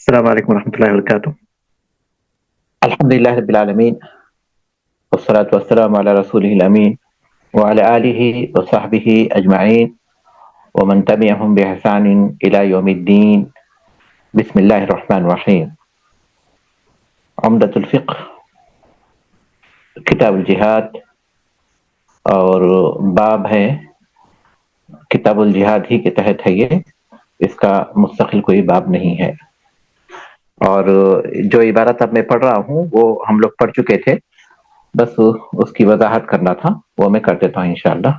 السلام عليكم ورحمة الله وبركاته. الحمد لله رب العالمين والصلاة والسلام على رسوله الأمين وعلى آله وصحبه أجمعين ومن تبعهم بإحسان إلى يوم الدين. بسم الله الرحمن الرحيم. عمدۃ الفقہ کتاب الجہاد اور باب ہے، کتاب الجہاد ہی کے تحت ہے یہ، اس کا مستقل کوئی باب نہیں ہے. اور جو عبارت اب میں پڑھ رہا ہوں وہ ہم لوگ پڑھ چکے تھے، بس اس کی وضاحت کرنا تھا، وہ میں کر دیتا ہوں انشاءاللہ.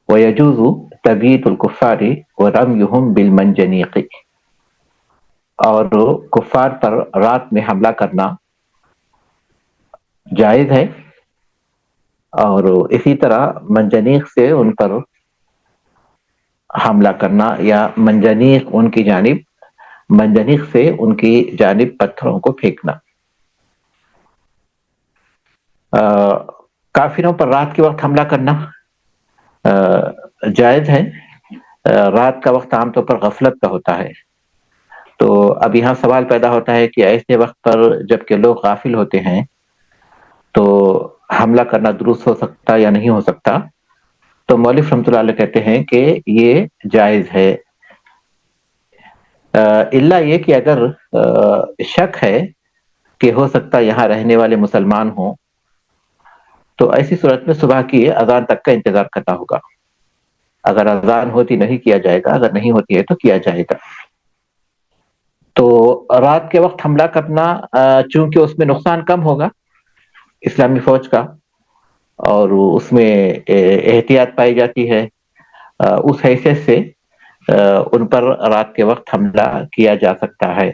وَيَجُوزُ تَبْيِيتُ الْكُفَّارِ وَرَمْيُهُمْ بِالْمَنْجَنِيقِ، اور کفار پر رات میں حملہ کرنا جائز ہے، اور اسی طرح منجنیق سے ان پر حملہ کرنا یا منجنیق سے ان کی جانب پتھروں کو پھینکنا. کافروں پر رات کے وقت حملہ کرنا جائز ہے. رات کا وقت عام طور پر غفلت کا ہوتا ہے، تو اب یہاں سوال پیدا ہوتا ہے کہ ایسے وقت پر جب کہ لوگ غافل ہوتے ہیں تو حملہ کرنا درست ہو سکتا یا نہیں ہو سکتا؟ تو مولوی رحمۃ اللہ علیہ کہتے ہیں کہ یہ جائز ہے، الا یہ کہ اگر شک ہے کہ ہو سکتا یہاں رہنے والے مسلمان ہوں تو ایسی صورت میں صبح کی اذان تک کا انتظار کرنا ہوگا. اگر اذان ہوتی نہیں کیا جائے گا، اگر نہیں ہوتی ہے تو کیا جائے گا. تو رات کے وقت حملہ کرنا چونکہ اس میں نقصان کم ہوگا اسلامی فوج کا، اور اس میں احتیاط پائی جاتی ہے، اس حیثیت سے ان پر رات کے وقت حملہ کیا جا سکتا ہے.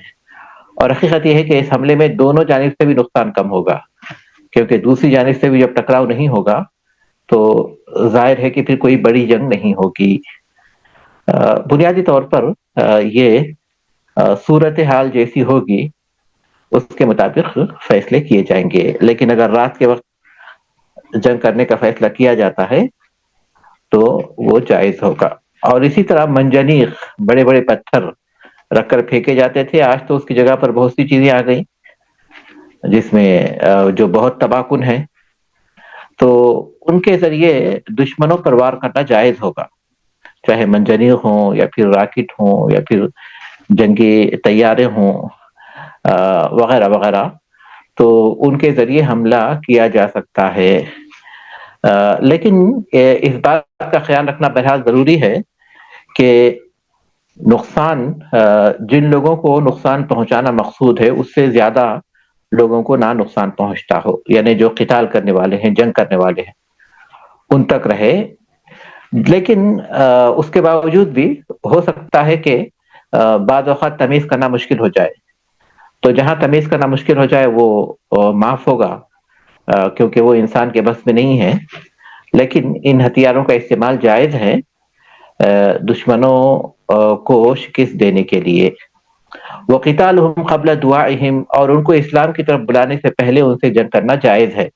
اور حقیقت یہ ہے کہ اس حملے میں دونوں جانب سے بھی نقصان کم ہوگا، کیونکہ دوسری جانب سے بھی جب ٹکراؤ نہیں ہوگا تو ظاہر ہے کہ پھر کوئی بڑی جنگ نہیں ہوگی. بنیادی طور پر یہ صورتحال جیسی ہوگی اس کے مطابق فیصلے کیے جائیں گے، لیکن اگر رات کے وقت جنگ کرنے کا فیصلہ کیا جاتا ہے تو وہ جائز ہوگا. اور اسی طرح منجنیق، بڑے بڑے پتھر رکھ کر پھینکے جاتے تھے، آج تو اس کی جگہ پر بہت سی چیزیں آ گئیں جس میں جو بہت تباہ کن ہے، تو ان کے ذریعے دشمنوں پر وار کرنا جائز ہوگا، چاہے منجنیق ہوں یا پھر راکٹ ہوں یا پھر جنگی طیارے ہوں وغیرہ وغیرہ، تو ان کے ذریعے حملہ کیا جا سکتا ہے. لیکن اس بات کا خیال رکھنا بہرحال ضروری ہے کہ نقصان جن لوگوں کو نقصان پہنچانا مقصود ہے اس سے زیادہ لوگوں کو نہ نقصان پہنچتا ہو، یعنی جو قتال کرنے والے ہیں، جنگ کرنے والے ہیں، ان تک رہے. لیکن اس کے باوجود بھی ہو سکتا ہے کہ بعض اوقات تمیز کرنا مشکل ہو جائے، تو جہاں تمیز کرنا مشکل ہو جائے وہ معاف ہوگا، کیونکہ وہ انسان کے بس میں نہیں ہے. لیکن ان ہتھیاروں کا استعمال جائز ہے دشمنوں کو شکست دینے کے لیے. وَقِتَالُهُمْ قَبْلَ دُعَائِهِمْ، اور ان کو اسلام کی طرف بلانے سے پہلے ان سے جنگ کرنا جائز ہے،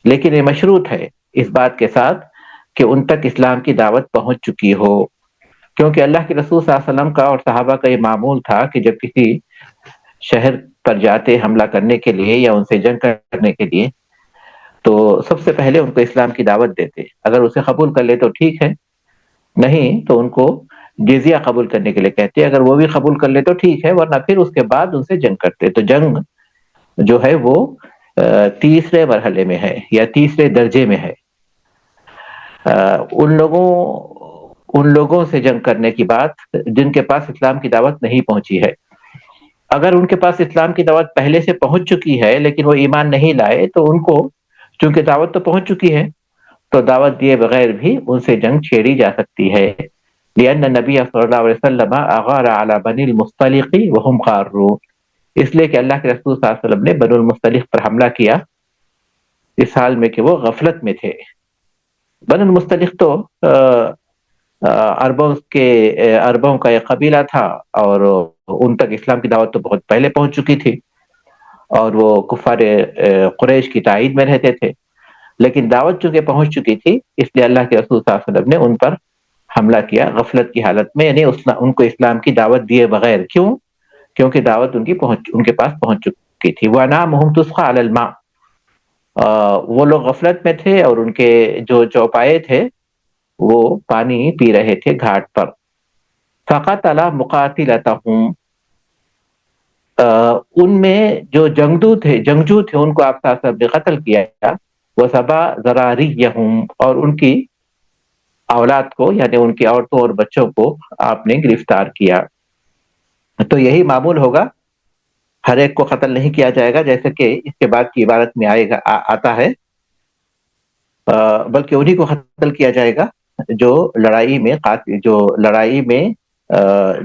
لیکن یہ مشروط ہے اس بات کے ساتھ کہ ان تک اسلام کی دعوت پہنچ چکی ہو، کیونکہ اللہ کے رسول صلی اللہ علیہ وسلم کا اور صحابہ کا یہ معمول تھا کہ جب کسی شہر پر جاتے حملہ کرنے کے لیے یا ان سے جنگ کرنے کے لیے تو سب سے پہلے ان کو اسلام کی دعوت دیتے. اگر اسے قبول کر لے تو ٹھیک ہے، نہیں تو ان کو جزیہ قبول کرنے کے لیے کہتے. اگر وہ بھی قبول کر لے تو ٹھیک ہے، ورنہ پھر اس کے بعد ان سے جنگ کرتے. تو جنگ جو ہے وہ تیسرے مرحلے میں ہے یا تیسرے درجے میں ہے. ان لوگوں سے جنگ کرنے کی بات جن کے پاس اسلام کی دعوت نہیں پہنچی ہے. اگر ان کے پاس اسلام کی دعوت پہلے سے پہنچ چکی ہے لیکن وہ ایمان نہیں لائے تو ان کو چونکہ دعوت تو پہنچ چکی ہے تو دعوت دیے بغیر بھی ان سے جنگ چھیڑی جا سکتی ہے. لأن النبی صلی اللہ علیہ وسلم اغار علی بنی المصطلق وهم قارون، اس لیے کہ اللہ کے رسول صلی اللہ علیہ وسلم نے بنو المصطلق پر حملہ کیا اس حال میں کہ وہ غفلت میں تھے. بنو المصطلق تو عربوں کا ایک قبیلہ تھا، اور ان تک اسلام کی دعوت تو بہت پہلے پہنچ چکی تھی، اور وہ کفار قریش کی تائید میں رہتے تھے. لیکن دعوت چونکہ پہنچ چکی تھی اس لیے اللہ کے رسول صلی اللہ علیہ وسلم نے ان پر حملہ کیا غفلت کی حالت میں، یعنی ان کو اسلام کی دعوت دیے بغیر. کیوں؟ کیونکہ دعوت ان کے پاس پہنچ چکی تھی. وَأَنَامُهُمْ تُسْقَىٰ عَلَى الْمَاءِ، وہ لوگ غفلت میں تھے اور ان کے جو چوپائے تھے وہ پانی پی رہے تھے گھاٹ پر. فَقَتَلَ مُقَاتِلَتَهُمْ، ان میں جو جنگجو تھے ان کو آپ صاحب نے قتل کیا. وَسَبَا ذَرَارِيَّهُمْ، اور ان کی اولاد کو یعنی ان کی عورتوں اور بچوں کو آپ نے گرفتار کیا. تو یہی معمول ہوگا، ہر ایک کو قتل نہیں کیا جائے گا جیسے کہ اس کے بعد کی عبارت میں آتا ہے، بلکہ انہی کو قتل کیا جائے گا جو لڑائی میں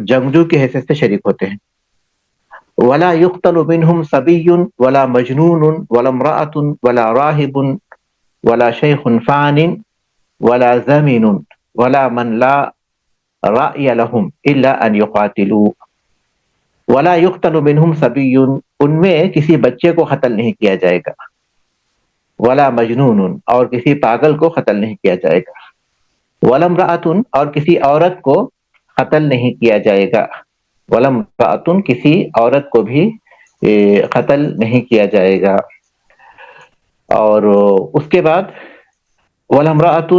جنگجو کی حیثیت سے شریک ہوتے ہیں. ولا يقتل منهم صبي ولا مجنون ولا امرأة ولا راهب ولا شيخ فان ولا زمین ولا من لا رأي لهم الا ان يقاتلوا. ولا يقتل منهم صبي، ان میں کسی بچے کو قتل نہیں کیا جائے گا. ولا مجنون، اور کسی پاگل کو قتل نہیں کیا جائے گا. ولا امرأة، اور کسی عورت کو قتل نہیں کیا جائے گا. ولا امرأة، کسی عورت کو بھی قتل نہیں کیا جائے گا. اور اس کے بعد ولا امرأة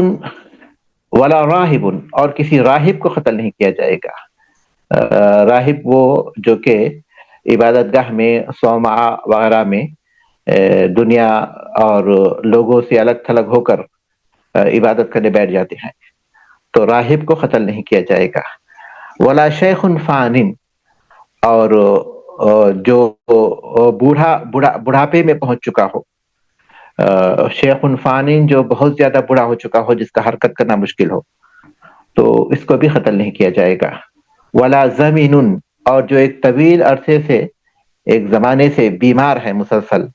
ولا راہب، اور کسی راہب کو قتل نہیں کیا جائے گا. راہب وہ جو کہ عبادت گاہ میں صومعہ وغیرہ میں دنیا اور لوگوں سے الگ تھلگ ہو کر عبادت کرنے بیٹھ جاتے ہیں، تو راہب کو قتل نہیں کیا جائے گا. ولا شیخ فان، اور جو بڑھاپے میں پہنچ چکا ہو، شیخ فان جو بہت زیادہ بوڑھا ہو چکا ہو، جس کا حرکت کرنا مشکل ہو، تو اس کو بھی قتل نہیں کیا جائے گا. ولا زمین، اور جو ایک طویل عرصے سے ایک زمانے سے بیمار ہے مسلسل،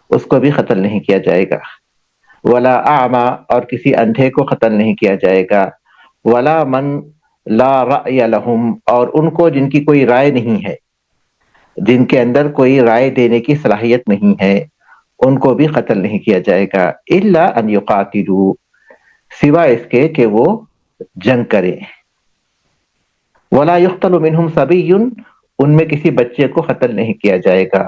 اس کو بھی قتل نہیں کیا جائے گا. ولا اعمی، اور کسی اندھے کو قتل نہیں کیا جائے گا. ولا من لا رأی لهم، اور ان کو جن کی کوئی رائے نہیں ہے، جن کے اندر کوئی رائے دینے کی صلاحیت نہیں ہے، ان کو بھی قتل نہیں کیا جائے گا. الا ان یقاتلوا، سوائے اس کے کہ وہ جنگ کریں. ولا یقتل منهم صبی، ان میں کسی بچے کو قتل نہیں کیا جائے گا،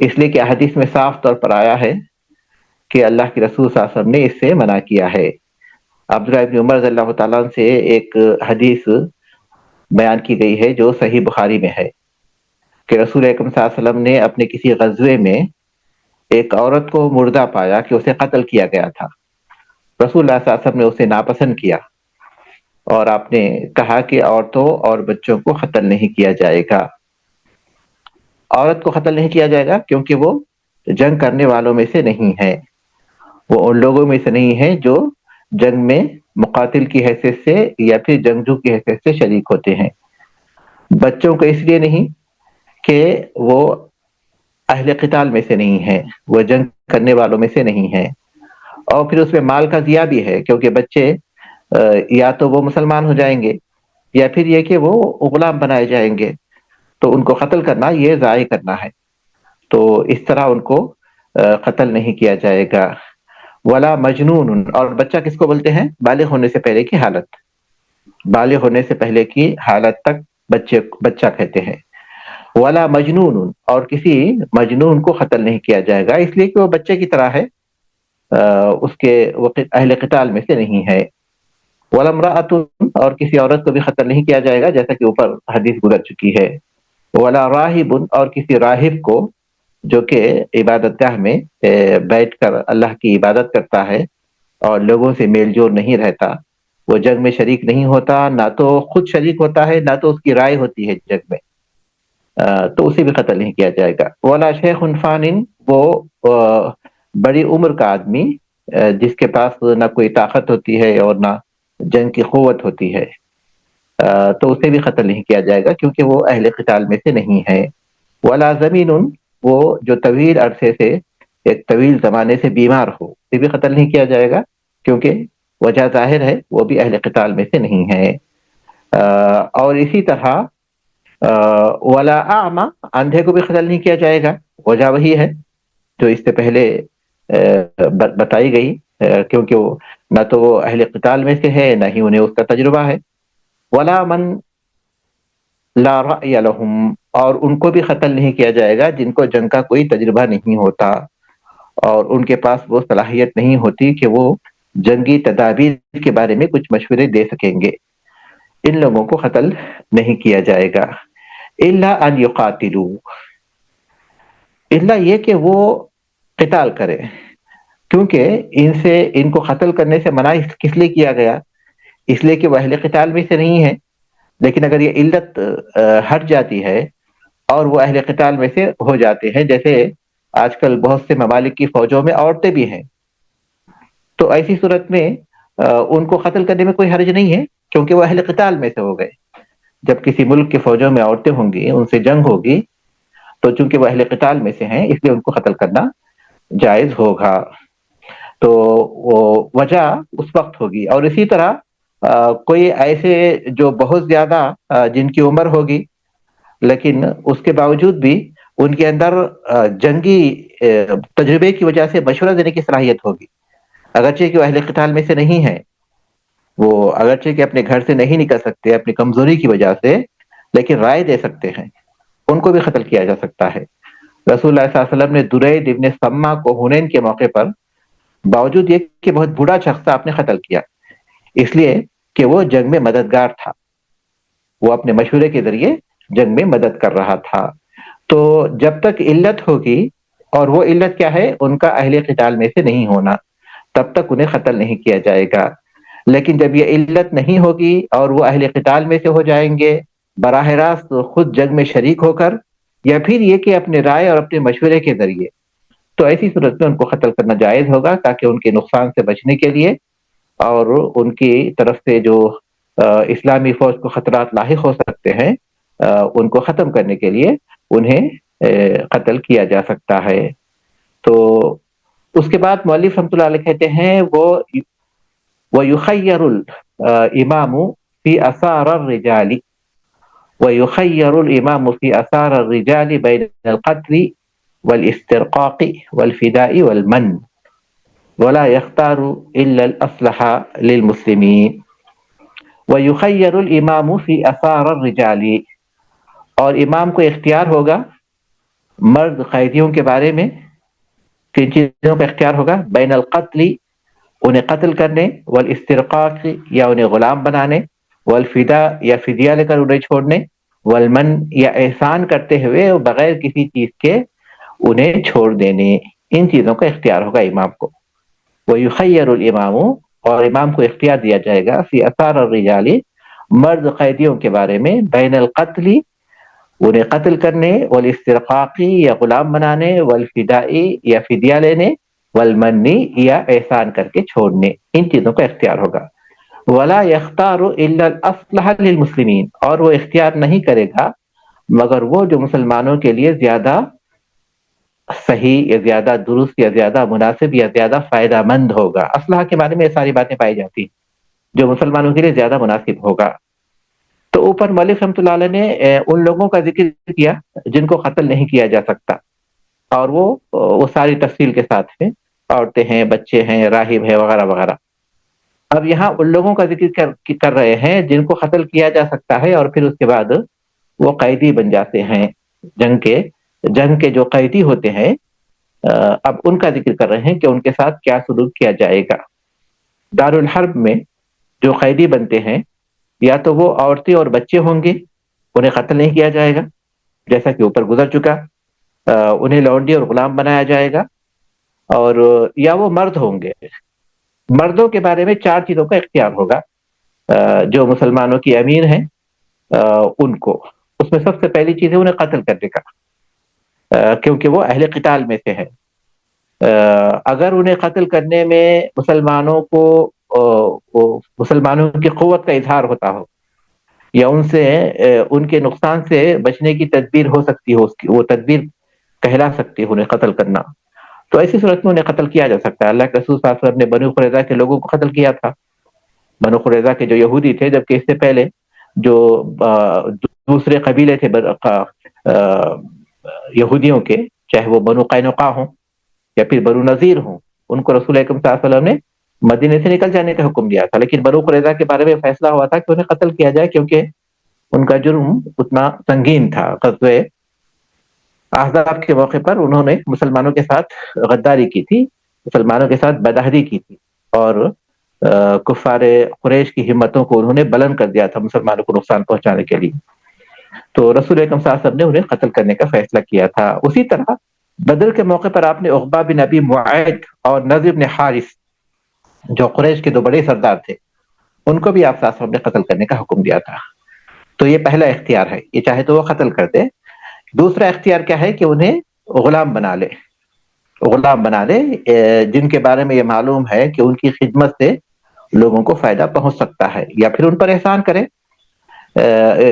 اس لیے کہ حدیث میں صاف طور پر آیا ہے کہ اللہ کے رسول صلی اللہ علیہ وسلم نے اس سے منع کیا ہے. عبداللہ ابن عمر رضی اللہ تعالیٰ عنہ سے ایک حدیث بیان کی گئی ہے جو صحیح بخاری میں ہے کہ رسول اکرم صلی اللہ علیہ وسلم نے اپنے کسی غزوے میں ایک عورت کو مردہ پایا کہ اسے قتل کیا گیا تھا. رسول اللہ صلی اللہ علیہ وسلم نے اسے ناپسند کیا اور آپ نے کہا کہ عورتوں اور بچوں کو قتل نہیں کیا جائے گا. عورت کو قتل نہیں کیا جائے گا کیونکہ وہ جنگ کرنے والوں میں سے نہیں ہے، وہ ان لوگوں میں سے نہیں ہے جو جنگ میں مقاتل کی حیثیت سے یا پھر جنگجو کی حیثیت سے شریک ہوتے ہیں. بچوں کو اس لیے نہیں کہ وہ اہل قتال میں سے نہیں ہے، وہ جنگ کرنے والوں میں سے نہیں ہے، اور پھر اس میں مال کا ضیاع بھی ہے کیونکہ بچے یا تو وہ مسلمان ہو جائیں گے یا پھر یہ کہ وہ غلام بنائے جائیں گے، تو ان کو قتل کرنا یہ ضائع کرنا ہے، تو اس طرح ان کو قتل نہیں کیا جائے گا. ولا مجنون، اور بچہ کس کو بولتے ہیں؟ بالغ ہونے سے پہلے کی حالت، بالغ ہونے سے پہلے کی حالت تک بچہ کہتے ہیں. ولا مجنون، اور کسی مجنون کو قتل نہیں کیا جائے گا اس لیے کہ وہ بچے کی طرح ہے، اس کے اہل قتال میں سے نہیں ہے. ولا امرأۃ، اور کسی عورت کو بھی قتل نہیں کیا جائے گا جیسا کہ اوپر حدیث گزر چکی ہے. ولا راہب، اور کسی راہب کو جو کہ عبادت گاہ میں بیٹھ کر اللہ کی عبادت کرتا ہے اور لوگوں سے میل جول نہیں رہتا، وہ جنگ میں شریک نہیں ہوتا، نہ تو خود شریک ہوتا ہے نہ تو اس کی رائے ہوتی ہے جنگ میں، تو اسے بھی قتل نہیں کیا جائے گا. ولا شیخ فان، وہ بڑی عمر کا آدمی جس کے پاس نہ کوئی طاقت ہوتی ہے اور نہ جنگ کی قوت ہوتی ہے، تو اسے بھی قتل نہیں کیا جائے گا کیونکہ وہ اہل قتال میں سے نہیں ہے. ولا زمین، وہ جو طویل عرصے سے ایک طویل زمانے سے بیمار ہو، اسے بھی قتل نہیں کیا جائے گا کیونکہ وجہ ظاہر ہے وہ بھی اہل قتال میں سے نہیں ہے. اور اسی طرح ولا اعمی، اندھے کو بھی قتل نہیں کیا جائے گا، وجہ وہی ہے جو اس سے پہلے بتائی گئی، کیونکہ وہ نہ تو وہ اہل قتال میں سے ہے نہ ہی انہیں اس کا تجربہ ہے. ولا من لا رأی لہم، اور ان کو بھی قتل نہیں کیا جائے گا جن کو جنگ کا کوئی تجربہ نہیں ہوتا اور ان کے پاس وہ صلاحیت نہیں ہوتی کہ وہ جنگی تدابیر کے بارے میں کچھ مشورے دے سکیں گے، ان لوگوں کو قتل نہیں کیا جائے گا۔ الا ان یقاتلوا، الا یہ کہ وہ قتال کرے، کیونکہ ان کو قتل کرنے سے منع کس لیے کیا گیا؟ اس لیے کہ وہ اہل قتال میں سے نہیں ہے، لیکن اگر یہ علت ہٹ جاتی ہے اور وہ اہل قتال میں سے ہو جاتے ہیں، جیسے آج کل بہت سے ممالک کی فوجوں میں عورتیں بھی ہیں، تو ایسی صورت میں ان کو قتل کرنے میں کوئی حرج نہیں ہے، کیونکہ وہ اہل قتال میں سے ہو گئے۔ جب کسی ملک کی فوجوں میں عورتیں ہوں گی، ان سے جنگ ہوگی، تو چونکہ وہ اہل قتال میں سے ہیں اس لیے ان کو قتل کرنا جائز ہوگا۔ تو وہ وجہ اس وقت ہوگی، اور اسی طرح کوئی ایسے جو بہت زیادہ جن کی عمر ہوگی لیکن اس کے باوجود بھی ان کے اندر جنگی تجربے کی وجہ سے مشورہ دینے کی صلاحیت ہوگی، اگرچہ کہ وہ اہل قتال میں سے نہیں ہے، وہ اگرچہ کہ اپنے گھر سے نہیں نکل سکتے اپنی کمزوری کی وجہ سے، لیکن رائے دے سکتے ہیں، ان کو بھی قتل کیا جا سکتا ہے۔ رسول اللہ صلی اللہ علیہ وسلم نے درید ابن سما کو حنین کے موقع پر باوجود یہ کہ بہت بوڑھا شخص تھا آپ نے قتل کیا، اس لیے کہ وہ جنگ میں مددگار تھا، وہ اپنے مشورے کے ذریعے جنگ میں مدد کر رہا تھا۔ تو جب تک علت ہوگی، اور وہ علت کیا ہے؟ ان کا اہل قتال میں سے نہیں ہونا، تب تک انہیں قتل نہیں کیا جائے گا۔ لیکن جب یہ علت نہیں ہوگی اور وہ اہل قتال میں سے ہو جائیں گے براہ راست خود جنگ میں شریک ہو کر، یا پھر یہ کہ اپنے رائے اور اپنے مشورے کے ذریعے، تو ایسی صورت میں ان کو قتل کرنا جائز ہوگا، تاکہ ان کے نقصان سے بچنے کے لیے اور ان کی طرف سے جو اسلامی فوج کو خطرات لاحق ہو سکتے ہیں ان کو ختم کرنے کے لیے انہیں قتل کیا جا سکتا ہے۔ تو اس کے بعد مؤلف رحمۃ اللہ علیہ کہتے ہیں وَيُخَيَّرُ الْإِمَامُ فِي أَثَارِ الرِّجَالِ وَيُخَيَّرُ الْإِمَامُ فِي أَثَارِ الرِّجَالِ بَيْنَ الْقَتْلِ وَالْإِسْتِرْقَاقِ وَالْفِدَاءِ وَالْمَنِّ وَلَا يَخْتَارُ إِلَّا الْأَصْلَحَ لِلْمُسْلِمِينَ وَيُخَيَّرُ الْإِمَامُ فِي أَثَارِ الرِّجَالِ، اور امام کو اختیار ہوگا مرد قیدیوں کے بارے میں، کن چیزوں کا اختیار ہوگا؟ بین القتل، انہیں قتل کرنے، والاسترقاق، یا انہیں غلام بنانے، والفدا، یا فدیہ لے کر انہیں چھوڑنے، والمن، یا احسان کرتے ہوئے بغیر کسی چیز کے انہیں چھوڑ دینے، ان چیزوں کا اختیار ہوگا امام کو۔ وَيُخَيَّرُ الْإِمَامُ، اور امام کو اختیار دیا جائے گا فی اثار الرجال، مرد قیدیوں کے بارے میں، بین القتل، انہیں قتل کرنے، والاسترقاقی، یا غلام بنانے، والفدائی، یا فدیہ لینے، والمنی، یا احسان کر کے چھوڑنے، ان چیزوں کا اختیار ہوگا۔ ولا یختار الا الاصلح للمسلمین، اور وہ اختیار نہیں کرے گا مگر وہ جو مسلمانوں کے لیے زیادہ صحیح یا زیادہ درست یا زیادہ مناسب یا زیادہ فائدہ مند ہوگا۔ اصلح کے بارے میں یہ ساری باتیں پائی جاتی ہیں، جو مسلمانوں کے لیے زیادہ مناسب ہوگا۔ تو اوپر مؤلف رحمۃ اللہ علیہ نے ان لوگوں کا ذکر کیا جن کو قتل نہیں کیا جا سکتا، اور وہ ساری تفصیل کے ساتھ ہیں، عورتیں ہیں، بچے ہیں، راہب ہیں، وغیرہ وغیرہ۔ اب یہاں ان لوگوں کا ذکر کر رہے ہیں جن کو قتل کیا جا سکتا ہے، اور پھر اس کے بعد وہ قیدی بن جاتے ہیں، جنگ کے جو قیدی ہوتے ہیں، اب ان کا ذکر کر رہے ہیں کہ ان کے ساتھ کیا سلوک کیا جائے گا۔ دارالحرب میں جو قیدی بنتے ہیں، یا تو وہ عورتیں اور بچے ہوں گے، انہیں قتل نہیں کیا جائے گا جیسا کہ اوپر گزر چکا، انہیں لونڈی اور غلام بنایا جائے گا، اور یا وہ مرد ہوں گے۔ مردوں کے بارے میں 4 چیزوں کا اختیار ہوگا جو مسلمانوں کی امیر ہیں ان کو۔ اس میں سب سے پہلی چیز ہے انہیں قتل کرنے کا، کیونکہ وہ اہل قتال میں سے ہے۔ اگر انہیں قتل کرنے میں مسلمانوں کی قوت کا اظہار ہوتا ہو، یا ان کے نقصان سے بچنے کی تدبیر ہو سکتی ہو، وہ تدبیر کہلا سکتی ہے انہیں قتل کرنا، تو ایسی صورت میں انہیں قتل کیا جا سکتا ہے۔ اللہ کے رسول صلی اللہ علیہ وسلم نے بنو قریظہ کے لوگوں کو قتل کیا تھا، بنو قریظہ کے جو یہودی تھے، جبکہ اس سے پہلے جو دوسرے قبیلے تھے یہودیوں کے، چاہے وہ بنو قینقاع ہوں یا پھر بنو نذیر ہوں، ان کو رسول اکرم صلی اللہ علیہ وسلم نے مدینے سے نکل جانے کا حکم دیا تھا، لیکن بنو قریظہ کے بارے میں فیصلہ ہوا تھا کہ انہیں قتل کیا جائے، کیونکہ ان کا جرم اتنا سنگین تھا. غزوہ احزاب کے موقع پر انہوں نے مسلمانوں کے ساتھ غداری کی تھی، مسلمانوں کے ساتھ بدہدی کی تھی، اور کفار قریش کی ہمتوں کو انہوں نے بلند کر دیا تھا مسلمانوں کو نقصان پہنچانے کے لیے. تو رسول اکرم صلی اللہ علیہ وسلم نے انہیں قتل کرنے کا فیصلہ کیا تھا. اسی طرح بدر کے موقع پر آپ نے عقبہ بن ابی معیط اور نضر بن حارث، جو قریش کے دو بڑے سردار تھے، ان کو بھی آپ صلی اللہ علیہ وسلم نے قتل کرنے کا حکم دیا تھا. تو یہ پہلا اختیار ہے، یہ چاہے تو وہ قتل کر دے. دوسرا اختیار کیا ہے کہ انہیں غلام بنا لے، غلام بنا لے جن کے بارے میں یہ معلوم ہے کہ ان کی خدمت سے لوگوں کو فائدہ پہنچ سکتا ہے، یا پھر ان پر احسان کرے،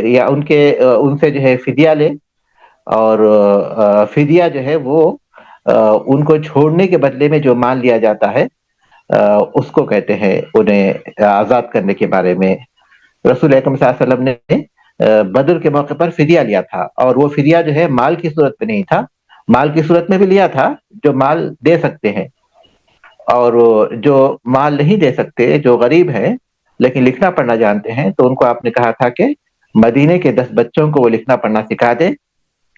یا ان سے جو ہے فدیہ لے. اور فدیہ جو ہے وہ ان کو چھوڑنے کے بدلے میں جو مال لیا جاتا ہے اس کو کہتے ہیں انہیں آزاد کرنے کے بارے میں. رسول اکرم صلی اللہ علیہ وسلم نے بدر کے موقع پر فدیہ لیا تھا، اور وہ فدیہ جو ہے مال کی صورت میں نہیں تھا، مال کی صورت میں بھی لیا تھا جو مال دے سکتے ہیں، اور جو مال نہیں دے سکتے، جو غریب ہیں لیکن لکھنا پڑھنا جانتے ہیں، تو ان کو آپ نے کہا تھا کہ مدینے کے 10 بچوں کو وہ لکھنا پڑھنا سکھا دے.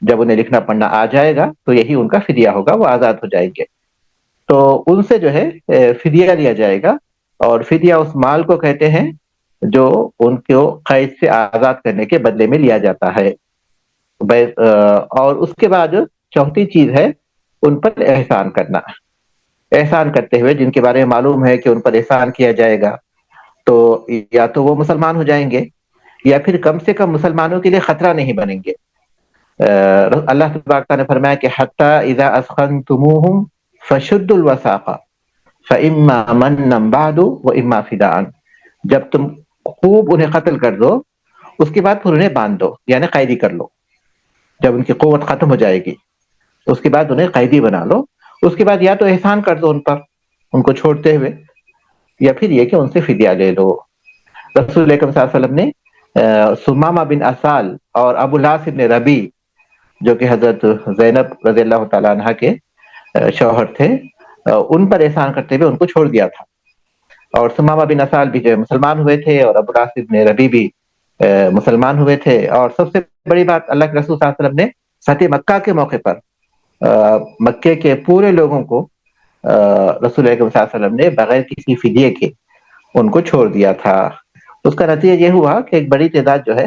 جب انہیں لکھنا پڑھنا آ جائے گا تو یہی ان کا فدیہ ہوگا، وہ آزاد ہو جائیں گے. تو ان سے جو ہے فدیہ لیا جائے گا، اور فدیہ اس مال کو کہتے ہیں جو ان کو قید سے آزاد کرنے کے بدلے میں لیا جاتا ہے. اور اس کے بعد چوتھی چیز ہے ان پر احسان کرنا. احسان کرتے ہوئے جن کے بارے میں معلوم ہے کہ ان پر احسان کیا جائے گا تو یا تو وہ مسلمان ہو جائیں گے، یا پھر کم سے کم مسلمانوں کے لیے خطرہ نہیں بنیں گے. اللہ تبارک نے فرمایا کہ حتی اذا اسخنتموہم فشدوا الوثاق فاما منا بعد واما فداء. جب تم خوب انہیں قتل کر دو، اس کے بعد پھر انہیں باندھ دو، یعنی قیدی کر لو. جب ان کی قوت ختم ہو جائے گی اس کے بعد انہیں قیدی بنا لو. اس کے بعد یا تو احسان کر دو ان پر، ان کو چھوڑتے ہوئے، یا پھر یہ کہ ان سے فدیہ لے لو. رسول اکرم صلی اللہ علیہ وسلم نے سمامہ بن اسال اور ابو العاص بن ربی، جو کہ حضرت زینب رضی اللہ تعالیٰ عنہ کے شوہر تھے، ان پر احسان کرتے ہوئے ان کو چھوڑ دیا تھا. اور سمامہ بن اسال بھی جو مسلمان ہوئے تھے، اور ابو العاص بن ربی بھی مسلمان ہوئے تھے. اور سب سے بڑی بات، اللہ کے رسول صلی اللہ علیہ وسلم نے فتح مکہ کے موقع پر مکے کے پورے لوگوں کو رسول اکرم صلی اللہ علیہ وسلم نے بغیر کسی فدیے کے ان کو چھوڑ دیا تھا. اس کا نتیجہ یہ ہوا کہ ایک بڑی تعداد جو ہے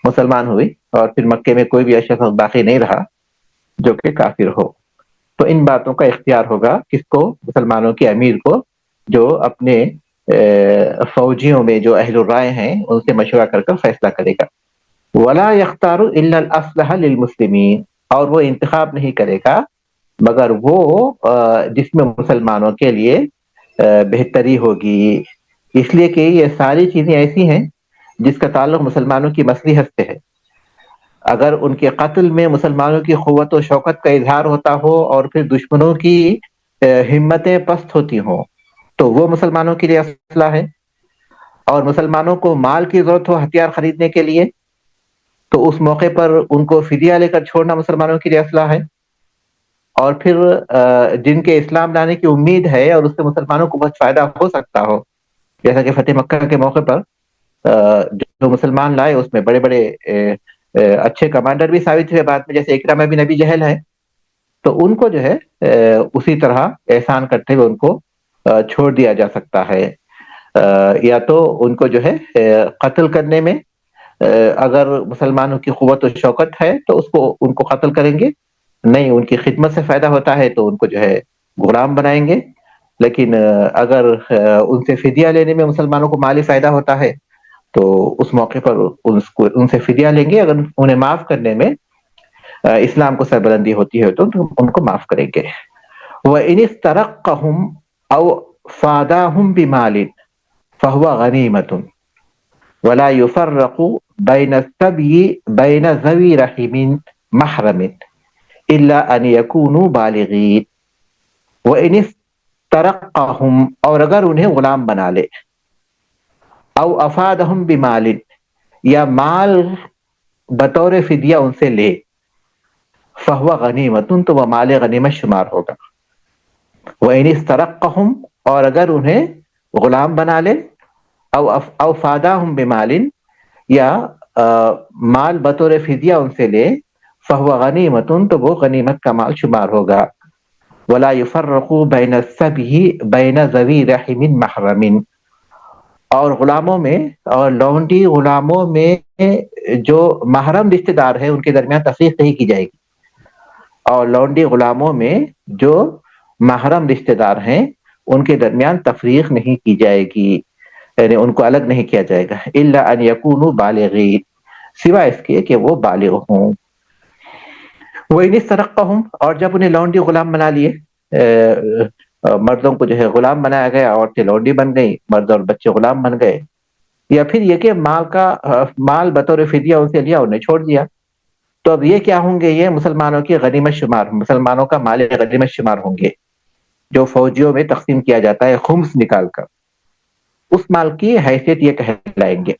مسلمان ہوئی، اور پھر مکے میں کوئی بھی ایسا شخص باقی نہیں رہا جو کہ کافر ہو. تو ان باتوں کا اختیار ہوگا کس کو؟ مسلمانوں کے امیر کو، جو اپنے فوجیوں میں جو اہل الرائے ہیں ان سے مشورہ کر کر فیصلہ کرے گا. ولا يختار الا الاصلح للمسلمین، اور وہ انتخاب نہیں کرے گا مگر وہ جس میں مسلمانوں کے لیے بہتری ہوگی. اس لیے کہ یہ ساری چیزیں ایسی ہیں جس کا تعلق مسلمانوں کی مصلحت سے ہے. اگر ان کے قتل میں مسلمانوں کی قوت و شوکت کا اظہار ہوتا ہو اور پھر دشمنوں کی ہمتیں پست ہوتی ہوں تو وہ مسلمانوں کے لیے اسلحہ ہے. اور مسلمانوں کو مال کی ضرورت ہو ہتھیار خریدنے کے لیے تو اس موقع پر ان کو فدیہ لے کر چھوڑنا مسلمانوں کے لیے اسلحہ ہے. اور پھر جن کے اسلام لانے کی امید ہے اور اس سے مسلمانوں کو بہت فائدہ ہو سکتا ہو، جیسا کہ فتح مکہ کے موقع پر جو مسلمان لائے اس میں بڑے بڑے اچھے کمانڈر بھی ثابت ہوئے بعد میں، جیسے اکرمہ بن ابی جہل ہے. تو ان کو جو ہے اسی طرح احسان کرتے ہوئے ان کو چھوڑ دیا جا سکتا ہے. یا تو ان کو جو ہے قتل کرنے میں اگر مسلمانوں کی قوت و شوکت ہے تو ان کو قتل کریں گے، نہیں ان کی خدمت سے فائدہ ہوتا ہے تو ان کو جو ہے غلام بنائیں گے. لیکن اگر ان سے فدیہ لینے میں مسلمانوں کو مالی فائدہ ہوتا ہے تو اس موقع پر ان سے فدیہ لیں گے. اگر انہیں معاف کرنے میں اسلام کو سربلندی ہوتی ہے تو ان کو معاف کریں گے. وَإِنِ اسْتَرَقَّهُمْ أَوْ فَادَاهُمْ بِمَالٍ فَهُوَ غَنِيمَةٌ وَلَا يُفَرَّقُ بَيْنَ السَّبْيِ بَيْنَ ذَوِي رَحِمٍ مَحْرَمٍ إِلَّا أَنْ يَكُونُوا بَالِغِينَ. وَإِنِ اسْتَرَقَّهُمْ، اور اگر انہیں غلام بنا لے، او افادہم بمال، یا مال بطور فدیہ ان سے لے، فہو غنیمت، تو وہ مال غنیمت شمار ہوگا. وَإِنِ اسْتَرَقَّهُمْ، اور اگر انہیں غلام بنا لے، او فاداہم بمال، یا مال بطور فدیہ ان سے لے فہو غنیمتن، تو وہ غنیمت کا مال شمار ہوگا. ولا یفرقوا بین السبی بین ذوی رحم محرم، اور غلاموں میں اور لونڈی غلاموں میں جو محرم رشتہ دار ہے ان کے درمیان تفریق نہیں کی جائے گی، اور لونڈی غلاموں میں جو محرم رشتہ دار ہیں ان کے درمیان تفریق نہیں کی جائے گی، یعنی ان کو الگ نہیں کیا جائے گا. الا ان یکونوا بالغین، سوائے اس کے کہ وہ بالغ ہوں. وَإِنِ اسْتَرَقَّهُمْ، اور جب انہیں لونڈی غلام بنا لیے، مردوں کو جو ہے غلام بنایا گیا، عورتیں لونڈی بن گئی، مرد اور بچے غلام بن گئے، یا پھر یہ کہ مال بطور فدیہ ان سے لیا، انہیں چھوڑ دیا، تو اب یہ کیا ہوں گے؟ یہ مسلمانوں کی غنیمت شمار، مسلمانوں کا مال غنیمت شمار ہوں گے، جو فوجیوں میں تقسیم کیا جاتا ہے خمس نکال کر، اس مال کی حیثیت یہ کہلائیں گے.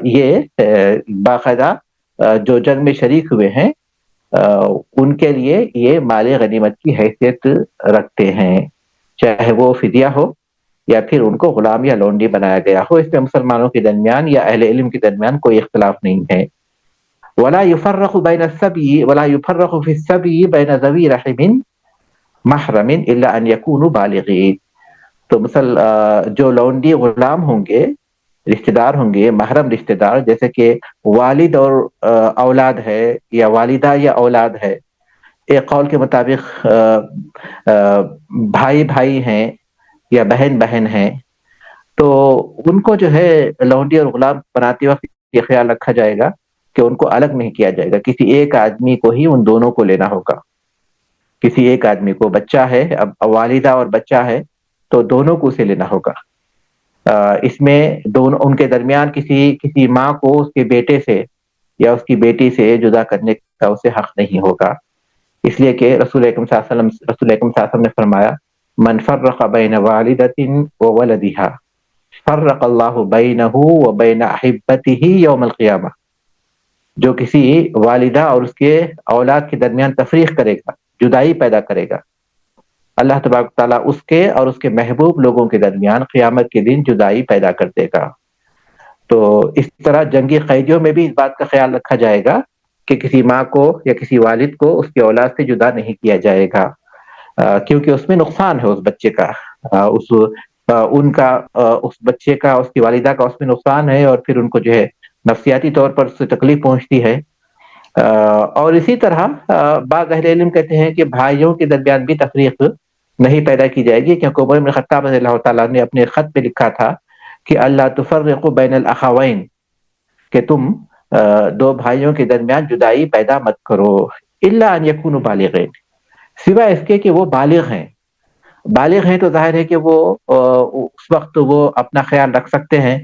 یہ باقاعدہ جو جنگ میں شریک ہوئے ہیں ان کے لیے یہ مال غنیمت کی حیثیت رکھتے ہیں، چاہے وہ فدیہ ہو یا پھر ان کو غلام یا لونڈی بنایا گیا ہو. اس میں مسلمانوں کے درمیان یا اہل علم کے درمیان کوئی اختلاف نہیں ہے. ولا يفرق بين السبي ولا يفرق في السبي بين ذوي رحم محرم الا ان يكونوا بالغين، تو جو لونڈی غلام ہوں گے، رشتہ دار ہوں گے، محرم رشتہ دار، جیسے کہ والد اور اولاد ہے، یا والدہ یا اولاد ہے. ایک قول کے مطابق بھائی بھائی ہیں یا بہن بہن ہیں، تو ان کو جو ہے لونڈی اور غلام بناتے وقت یہ خیال رکھا جائے گا کہ ان کو الگ نہیں کیا جائے گا، کسی ایک آدمی کو ہی ان دونوں کو لینا ہوگا. کسی ایک آدمی کو، بچہ ہے، اب والدہ اور بچہ ہے تو دونوں کو اسے لینا ہوگا. اس میں دونوں ان کے درمیان کسی ماں کو اس کے بیٹے سے یا اس کی بیٹی سے جدا کرنے کا اسے حق نہیں ہوگا، اس لیے کہ رسول اکرم صلی اللہ علیہ وسلم نے فرمایا من فرق بین والدۃ وولدها فرق اللہ بینہ وبین احبتہ یوم القیامہ، جو کسی والدہ اور اس کے اولاد کے درمیان تفریق کرے گا، جدائی پیدا کرے گا، اللہ تبارک تعالیٰ اس کے اور اس کے محبوب لوگوں کے درمیان قیامت کے دن جدائی پیدا کر دے گا. تو اس طرح جنگی قیدیوں میں بھی اس بات کا خیال رکھا جائے گا کہ کسی ماں کو یا کسی والد کو اس کی اولاد سے جدا نہیں کیا جائے گا، کیونکہ اس میں نقصان ہے اس بچے کا، اس بچے کا، اس کی والدہ کا اس میں نقصان ہے، اور پھر ان کو جو ہے نفسیاتی طور پر اس سے تکلیف پہنچتی ہے. اور اسی طرح بعض اہل علم کہتے ہیں کہ بھائیوں کے درمیان بھی تفریق نہیں پیدا کی جائے گی، کیونکہ عمر بن خطاب رضی اللہ تعالیٰ نے اپنے خط میں لکھا تھا کہ اللہ تفرقوا بین الاخوین، کہ تم دو بھائیوں کے درمیان جدائی پیدا مت کرو، الا ان یکونوا بالغین، سوائے اس کے کہ وہ بالغ ہیں. بالغ ہیں تو ظاہر ہے کہ وہ اس وقت وہ اپنا خیال رکھ سکتے ہیں،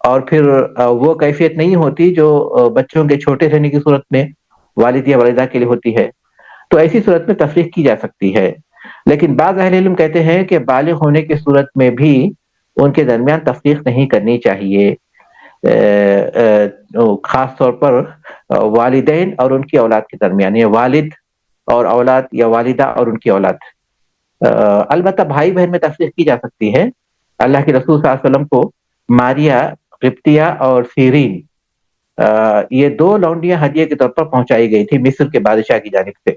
اور پھر وہ کیفیت نہیں ہوتی جو بچوں کے چھوٹے رہنے کی صورت میں والد یا والدہ کے لیے ہوتی ہے. تو ایسی صورت میں تفریق کی جا سکتی ہے. لیکن بعض اہل علم کہتے ہیں کہ بالغ ہونے کی صورت میں بھی ان کے درمیان تفریق نہیں کرنی چاہیے، خاص طور پر والدین اور ان کی اولاد کے درمیان، یا والد اور اولاد یا والدہ اور ان کی اولاد. البتہ بھائی بہن میں تفریق کی جا سکتی ہے. اللہ کے رسول صلی اللہ علیہ وسلم کو ماریہ قبطیہ اور سیرین، یہ دو لونڈیاں ہدیے کے طور پر پہنچائی گئی تھی مصر کے بادشاہ کی جانب سے.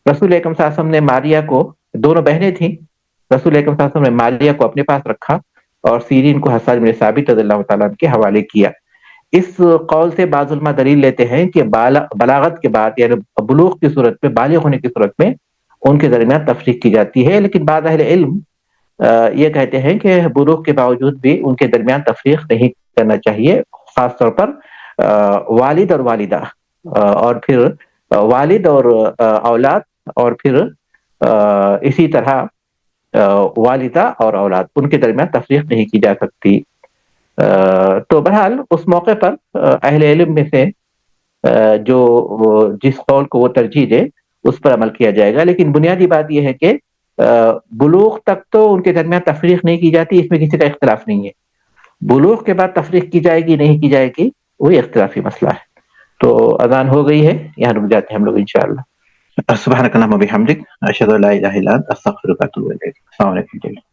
رسول اکرم صلی اللہ علیہ وسلم نے ماریہ کو، دونوں بہنیں تھیں، رسول اکرم صلی اللہ علیہ وسلم نے ماریہ کو اپنے پاس رکھا اور سیرین کو حسان بن ثابت رضی اللہ تعالیٰ عنہ کے حوالے کیا. اس قول سے بعض علماء دلیل لیتے ہیں کہ بلاغت کے بعد، یعنی بلوغ کی صورت میں، بالغ ہونے کی صورت میں ان کے درمیان تفریق کی جاتی ہے. لیکن بعض اہل علم یہ کہتے ہیں کہ بلوغ کے باوجود بھی ان کے درمیان تفریق نہیں کرنا چاہیے، خاص طور پر والد اور والدہ، اور پھر والد اور اولاد، اور پھر اسی طرح والدہ اور اولاد، ان کے درمیان تفریق نہیں کی جا سکتی. تو بہرحال اس موقع پر اہل علم میں سے جو جس قول کو وہ ترجیح دے اس پر عمل کیا جائے گا. لیکن بنیادی بات یہ ہے کہ بلوغ تک تو ان کے درمیان تفریق نہیں کی جاتی، اس میں کسی کا اختلاف نہیں ہے. بلوغ کے بعد تفریق کی جائے گی نہیں کی جائے گی، وہی اختلافی مسئلہ ہے. تو اذان ہو گئی ہے، یہاں رک جاتے ہیں ہم لوگ انشاءاللہ. سبحانک اللہم و بحمدک، اشہد ان لا الہ الا انت، استغفرک و اتوب الیک. السلام علیکم.